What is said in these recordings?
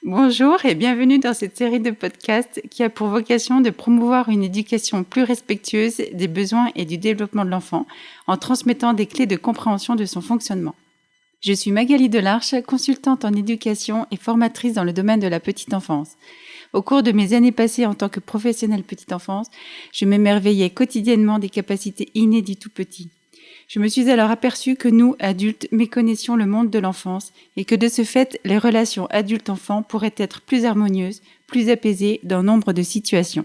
Bonjour et bienvenue dans cette série de podcasts qui a pour vocation de promouvoir une éducation plus respectueuse des besoins et du développement de l'enfant en transmettant des clés de compréhension de son fonctionnement. Je suis Magali Delarche, consultante en éducation et formatrice dans le domaine de la petite enfance. Au cours de mes années passées en tant que professionnelle petite enfance, je m'émerveillais quotidiennement des capacités innées du tout petit. Je me suis alors aperçue que nous, adultes, méconnaissions le monde de l'enfance et que de ce fait, les relations adulte-enfant pourraient être plus harmonieuses, plus apaisées dans nombre de situations.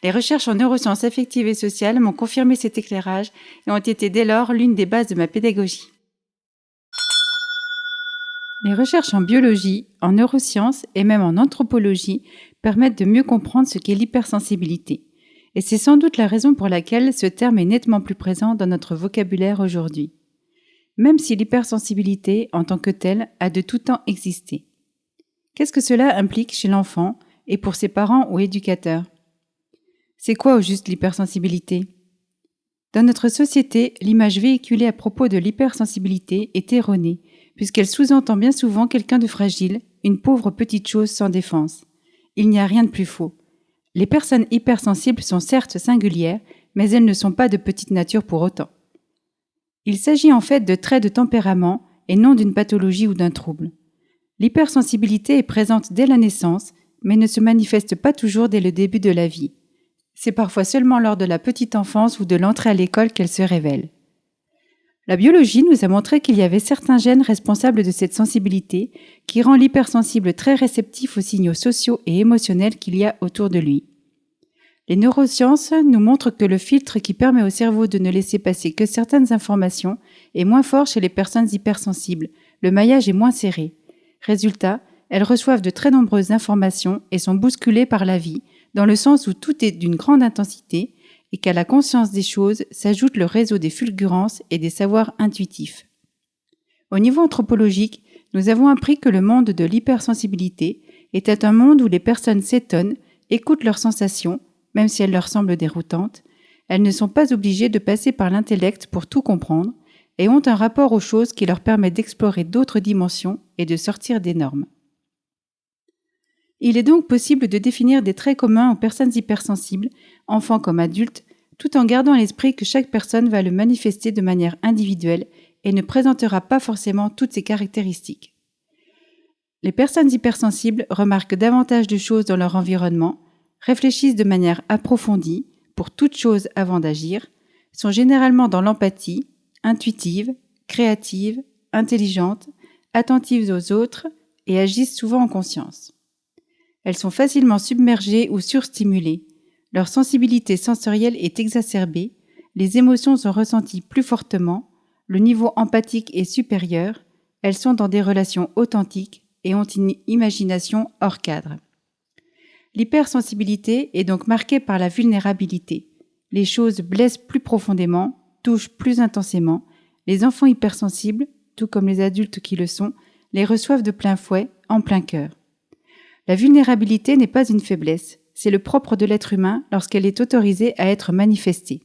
Les recherches en neurosciences affectives et sociales m'ont confirmé cet éclairage et ont été dès lors l'une des bases de ma pédagogie. Les recherches en biologie, en neurosciences et même en anthropologie permettent de mieux comprendre ce qu'est l'hypersensibilité. Et c'est sans doute la raison pour laquelle ce terme est nettement plus présent dans notre vocabulaire aujourd'hui. Même si l'hypersensibilité, en tant que telle, a de tout temps existé. Qu'est-ce que cela implique chez l'enfant et pour ses parents ou éducateurs ? C'est quoi au juste l'hypersensibilité ? Dans notre société, l'image véhiculée à propos de l'hypersensibilité est erronée, puisqu'elle sous-entend bien souvent quelqu'un de fragile, une pauvre petite chose sans défense. Il n'y a rien de plus faux. Les personnes hypersensibles sont certes singulières, mais elles ne sont pas de petite nature pour autant. Il s'agit en fait de traits de tempérament et non d'une pathologie ou d'un trouble. L'hypersensibilité est présente dès la naissance, mais ne se manifeste pas toujours dès le début de la vie. C'est parfois seulement lors de la petite enfance ou de l'entrée à l'école qu'elle se révèle. La biologie nous a montré qu'il y avait certains gènes responsables de cette sensibilité qui rend l'hypersensible très réceptif aux signaux sociaux et émotionnels qu'il y a autour de lui. Les neurosciences nous montrent que le filtre qui permet au cerveau de ne laisser passer que certaines informations est moins fort chez les personnes hypersensibles, le maillage est moins serré. Résultat, elles reçoivent de très nombreuses informations et sont bousculées par la vie, dans le sens où tout est d'une grande intensité, et qu'à la conscience des choses s'ajoute le réseau des fulgurances et des savoirs intuitifs. Au niveau anthropologique, nous avons appris que le monde de l'hypersensibilité était un monde où les personnes s'étonnent, écoutent leurs sensations, même si elles leur semblent déroutantes, elles ne sont pas obligées de passer par l'intellect pour tout comprendre et ont un rapport aux choses qui leur permet d'explorer d'autres dimensions et de sortir des normes. Il est donc possible de définir des traits communs aux personnes hypersensibles, enfants comme adultes, tout en gardant à l'esprit que chaque personne va le manifester de manière individuelle et ne présentera pas forcément toutes ses caractéristiques. Les personnes hypersensibles remarquent davantage de choses dans leur environnement, réfléchissent de manière approfondie pour toute chose avant d'agir, sont généralement dans l'empathie, intuitives, créatives, intelligentes, attentives aux autres et agissent souvent en conscience. Elles sont facilement submergées ou surstimulées. Leur sensibilité sensorielle est exacerbée, les émotions sont ressenties plus fortement, le niveau empathique est supérieur, elles sont dans des relations authentiques et ont une imagination hors cadre. L'hypersensibilité est donc marquée par la vulnérabilité. Les choses blessent plus profondément, touchent plus intensément. Les enfants hypersensibles, tout comme les adultes qui le sont, les reçoivent de plein fouet, en plein cœur. La vulnérabilité n'est pas une faiblesse, c'est le propre de l'être humain lorsqu'elle est autorisée à être manifestée.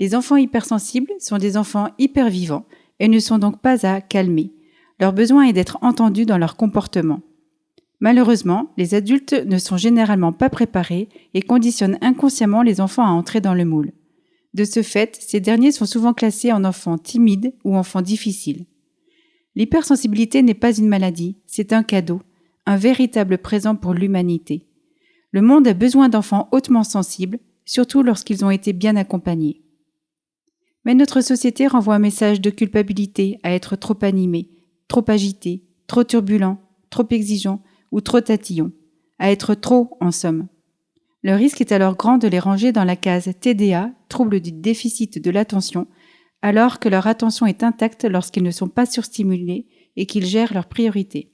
Les enfants hypersensibles sont des enfants hypervivants et ne sont donc pas à calmer. Leur besoin est d'être entendus dans leur comportement. Malheureusement, les adultes ne sont généralement pas préparés et conditionnent inconsciemment les enfants à entrer dans le moule. De ce fait, ces derniers sont souvent classés en enfants timides ou enfants difficiles. L'hypersensibilité n'est pas une maladie, c'est un cadeau, un véritable présent pour l'humanité. Le monde a besoin d'enfants hautement sensibles, surtout lorsqu'ils ont été bien accompagnés. Mais notre société renvoie un message de culpabilité à être trop animé, trop agité, trop turbulent, trop exigeant ou trop tatillon, à être trop en somme. Le risque est alors grand de les ranger dans la case TDA, trouble du déficit de l'attention, alors que leur attention est intacte lorsqu'ils ne sont pas surstimulés et qu'ils gèrent leurs priorités.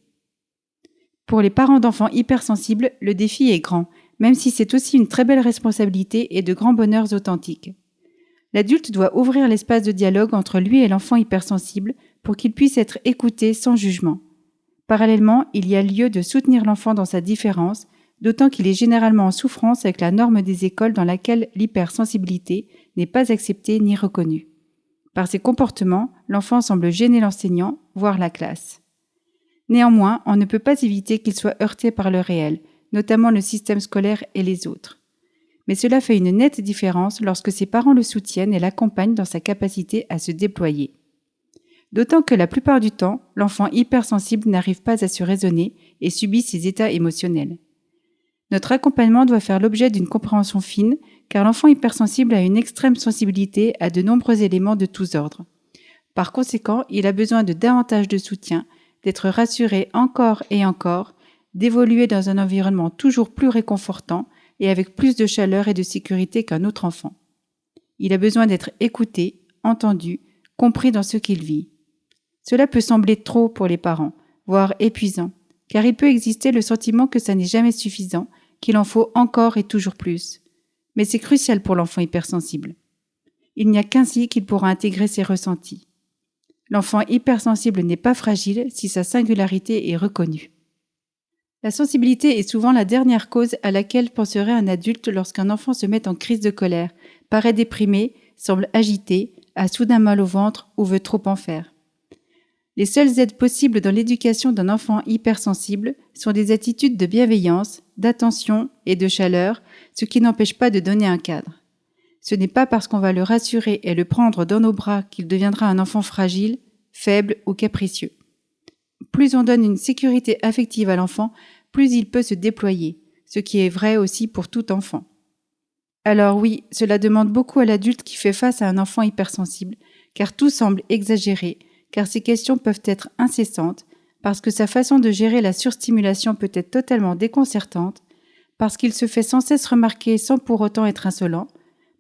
Pour les parents d'enfants hypersensibles, le défi est grand, même si c'est aussi une très belle responsabilité et de grands bonheurs authentiques. L'adulte doit ouvrir l'espace de dialogue entre lui et l'enfant hypersensible pour qu'il puisse être écouté sans jugement. Parallèlement, il y a lieu de soutenir l'enfant dans sa différence, d'autant qu'il est généralement en souffrance avec la norme des écoles dans laquelle l'hypersensibilité n'est pas acceptée ni reconnue. Par ses comportements, l'enfant semble gêner l'enseignant, voire la classe. Néanmoins, on ne peut pas éviter qu'ils soient heurtés par le réel, notamment le système scolaire et les autres. Mais cela fait une nette différence lorsque ses parents le soutiennent et l'accompagnent dans sa capacité à se déployer. D'autant que la plupart du temps, l'enfant hypersensible n'arrive pas à se raisonner et subit ses états émotionnels. Notre accompagnement doit faire l'objet d'une compréhension fine, car l'enfant hypersensible a une extrême sensibilité à de nombreux éléments de tous ordres. Par conséquent, il a besoin de davantage de soutien, d'être rassuré encore et encore, d'évoluer dans un environnement toujours plus réconfortant et avec plus de chaleur et de sécurité qu'un autre enfant. Il a besoin d'être écouté, entendu, compris dans ce qu'il vit. Cela peut sembler trop pour les parents, voire épuisant, car il peut exister le sentiment que ça n'est jamais suffisant, qu'il en faut encore et toujours plus. Mais c'est crucial pour l'enfant hypersensible. Il n'y a qu'ainsi qu'il pourra intégrer ses ressentis. L'enfant hypersensible n'est pas fragile si sa singularité est reconnue. La sensibilité est souvent la dernière cause à laquelle penserait un adulte lorsqu'un enfant se met en crise de colère, paraît déprimé, semble agité, a soudain mal au ventre ou veut trop en faire. Les seules aides possibles dans l'éducation d'un enfant hypersensible sont des attitudes de bienveillance, d'attention et de chaleur, ce qui n'empêche pas de donner un cadre. Ce n'est pas parce qu'on va le rassurer et le prendre dans nos bras qu'il deviendra un enfant fragile, faible ou capricieux. Plus on donne une sécurité affective à l'enfant, plus il peut se déployer, ce qui est vrai aussi pour tout enfant. Alors oui, cela demande beaucoup à l'adulte qui fait face à un enfant hypersensible, car tout semble exagéré, car ces questions peuvent être incessantes, parce que sa façon de gérer la surstimulation peut être totalement déconcertante, parce qu'il se fait sans cesse remarquer sans pour autant être insolent,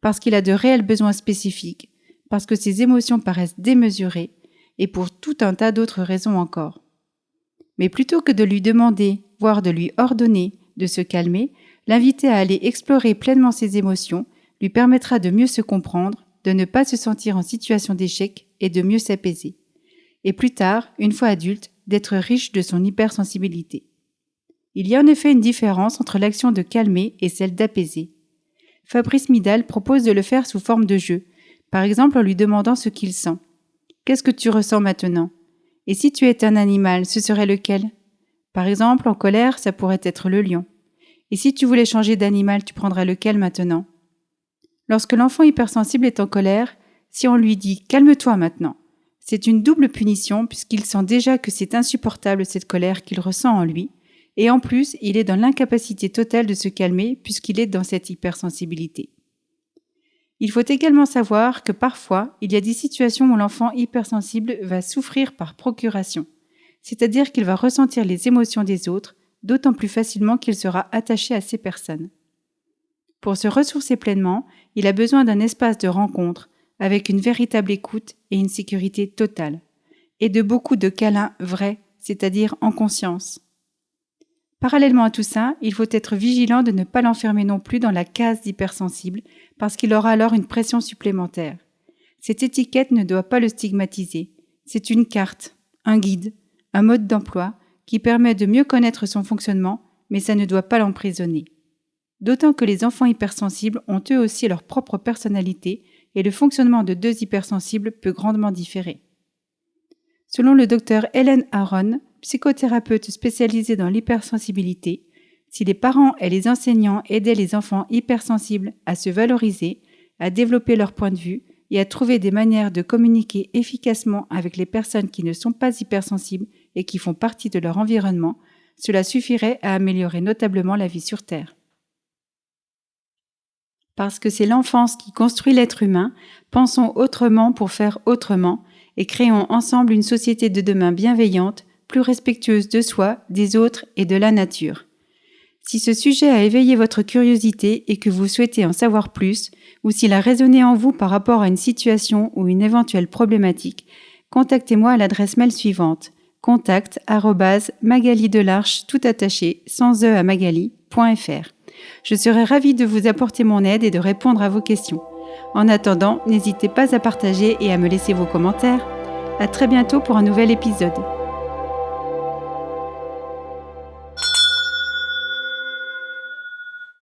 parce qu'il a de réels besoins spécifiques, parce que ses émotions paraissent démesurées, et pour tout un tas d'autres raisons encore. Mais plutôt que de lui demander, voire de lui ordonner, de se calmer, l'inviter à aller explorer pleinement ses émotions lui permettra de mieux se comprendre, de ne pas se sentir en situation d'échec et de mieux s'apaiser. Et plus tard, une fois adulte, d'être riche de son hypersensibilité. Il y a en effet une différence entre l'action de calmer et celle d'apaiser. Fabrice Midal propose de le faire sous forme de jeu, par exemple en lui demandant ce qu'il sent. « Qu'est-ce que tu ressens maintenant ? Et si tu étais un animal, ce serait lequel ? Par exemple, en colère, ça pourrait être le lion. Et si tu voulais changer d'animal, tu prendrais lequel maintenant ? Lorsque l'enfant hypersensible est en colère, si on lui dit « calme-toi maintenant », c'est une double punition puisqu'il sent déjà que c'est insupportable cette colère qu'il ressent en lui, et en plus, il est dans l'incapacité totale de se calmer puisqu'il est dans cette hypersensibilité. Il faut également savoir que parfois, il y a des situations où l'enfant hypersensible va souffrir par procuration, c'est-à-dire qu'il va ressentir les émotions des autres, d'autant plus facilement qu'il sera attaché à ces personnes. Pour se ressourcer pleinement, il a besoin d'un espace de rencontre, avec une véritable écoute et une sécurité totale, et de beaucoup de câlins vrais, c'est-à-dire en conscience. Parallèlement à tout ça, il faut être vigilant de ne pas l'enfermer non plus dans la case d'hypersensible, parce qu'il aura alors une pression supplémentaire. Cette étiquette ne doit pas le stigmatiser. C'est une carte, un guide, un mode d'emploi qui permet de mieux connaître son fonctionnement, mais ça ne doit pas l'emprisonner. D'autant que les enfants hypersensibles ont eux aussi leur propre personnalité et le fonctionnement de deux hypersensibles peut grandement différer. Selon le docteur Hélène Aron, psychothérapeute spécialisée dans l'hypersensibilité, si les parents et les enseignants aidaient les enfants hypersensibles à se valoriser, à développer leur point de vue et à trouver des manières de communiquer efficacement avec les personnes qui ne sont pas hypersensibles et qui font partie de leur environnement, cela suffirait à améliorer notablement la vie sur Terre. Parce que c'est l'enfance qui construit l'être humain, pensons autrement pour faire autrement et créons ensemble une société de demain bienveillante, plus respectueuse de soi, des autres et de la nature. Si ce sujet a éveillé votre curiosité et que vous souhaitez en savoir plus, ou s'il a résonné en vous par rapport à une situation ou une éventuelle problématique, contactez-moi à l'adresse mail suivante: contact@magalidelarche tout attaché sans e à magali.fr. Je serai ravie de vous apporter mon aide et de répondre à vos questions. En attendant, n'hésitez pas à partager et à me laisser vos commentaires. À très bientôt pour un nouvel épisode.